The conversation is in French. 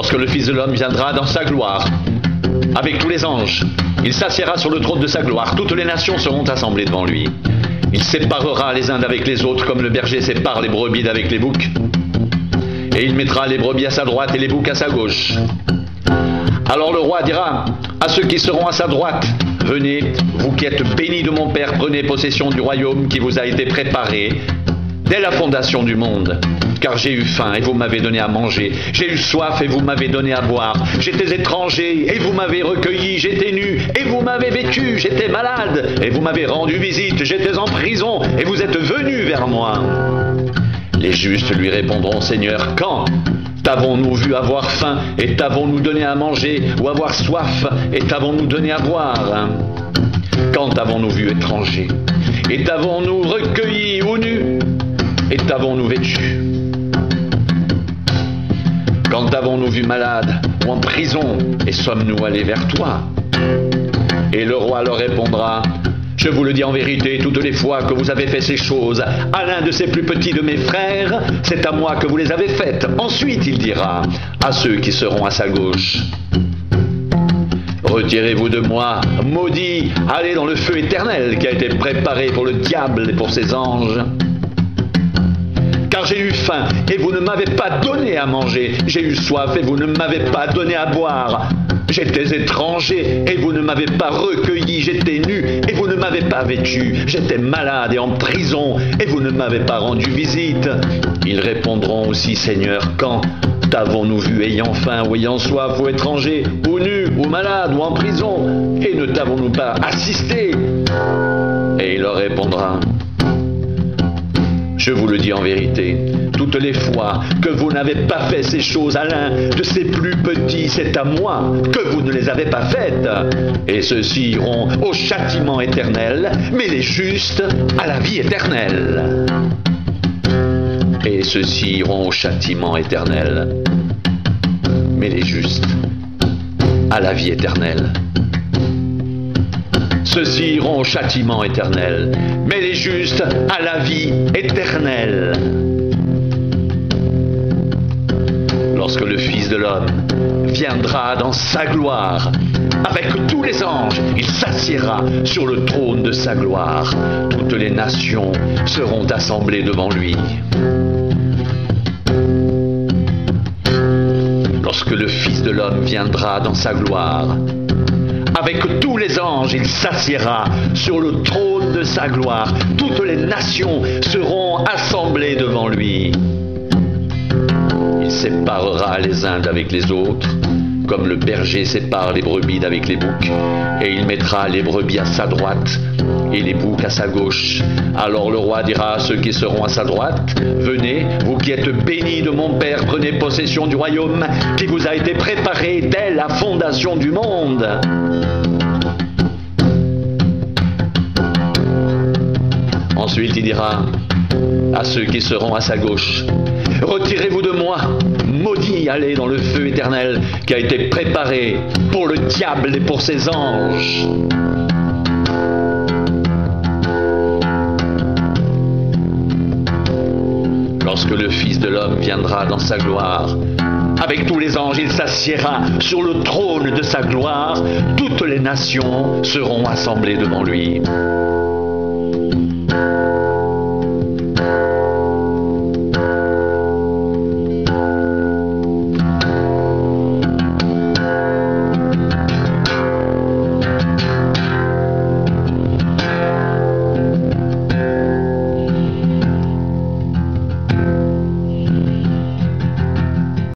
Lorsque le Fils de l'homme viendra dans sa gloire, avec tous les anges, il s'assiera sur le trône de sa gloire. Toutes les nations seront assemblées devant lui. Il séparera les uns d'avec les autres, comme le berger sépare les brebis d'avec les boucs. Et il mettra les brebis à sa droite et les boucs à sa gauche. Alors le roi dira à ceux qui seront à sa droite: venez, vous qui êtes bénis de mon Père, prenez possession du royaume qui vous a été préparé dès la fondation du monde. Car j'ai eu faim et vous m'avez donné à manger. J'ai eu soif et vous m'avez donné à boire. J'étais étranger et vous m'avez recueilli. J'étais nu et vous m'avez vêtu. J'étais malade et vous m'avez rendu visite. J'étais en prison et vous êtes venus vers moi. Les justes lui répondront: Seigneur, quand t'avons-nous vu avoir faim et t'avons-nous donné à manger, ou avoir soif et t'avons-nous donné à boire? Quand t'avons-nous vu étranger et t'avons-nous recueilli, ou nu et t'avons-nous vêtu? Quand t'avons-nous vu malade ou en prison et sommes-nous allés vers toi? Et le roi leur répondra: je vous le dis en vérité, toutes les fois que vous avez fait ces choses à l'un de ces plus petits de mes frères, c'est à moi que vous les avez faites. Ensuite, il dira à ceux qui seront à sa gauche: retirez-vous de moi, maudits, allez dans le feu éternel qui a été préparé pour le diable et pour ses anges. Car j'ai eu faim et vous ne m'avez pas donné à manger. J'ai eu soif et vous ne m'avez pas donné à boire. J'étais étranger et vous ne m'avez pas recueilli. J'étais nu et vous ne m'avez pas vêtu. J'étais malade et en prison et vous ne m'avez pas rendu visite. Ils répondront aussi: Seigneur, quand t'avons-nous vu ayant faim ou ayant soif ou étranger ou nu ou malade ou en prison et ne t'avons-nous pas assisté? Et il leur répondra: je vous le dis en vérité, toutes les fois que vous n'avez pas fait ces choses à l'un de ces plus petits, c'est à moi que vous ne les avez pas faites. Et ceux-ci iront au châtiment éternel, mais les justes à la vie éternelle. Et ceux-ci iront au châtiment éternel, mais les justes à la vie éternelle. Ceux-ci iront au châtiment éternel, mais les justes à la vie éternelle. Lorsque le Fils de l'homme viendra dans sa gloire, avec tous les anges, il s'assiera sur le trône de sa gloire. Toutes les nations seront assemblées devant lui. Lorsque le Fils de l'homme viendra dans sa gloire, avec tous les anges, il s'assiera sur le trône de sa gloire. Toutes les nations seront assemblées devant lui. Il séparera les uns d'avec les autres, comme le berger sépare les brebis d'avec les boucs, et il mettra les brebis à sa droite et les boucs à sa gauche. Alors le roi dira à ceux qui seront à sa droite: venez, vous qui êtes bénis de mon Père, prenez possession du royaume qui vous a été préparé dès la fondation du monde. Ensuite il dira à ceux qui seront à sa gauche: retirez-vous de moi, maudits, allez dans le feu éternel qui a été préparé pour le diable et pour ses anges. Lorsque le Fils de l'homme viendra dans sa gloire, avec tous les anges, il s'assiera sur le trône de sa gloire. Toutes les nations seront assemblées devant lui.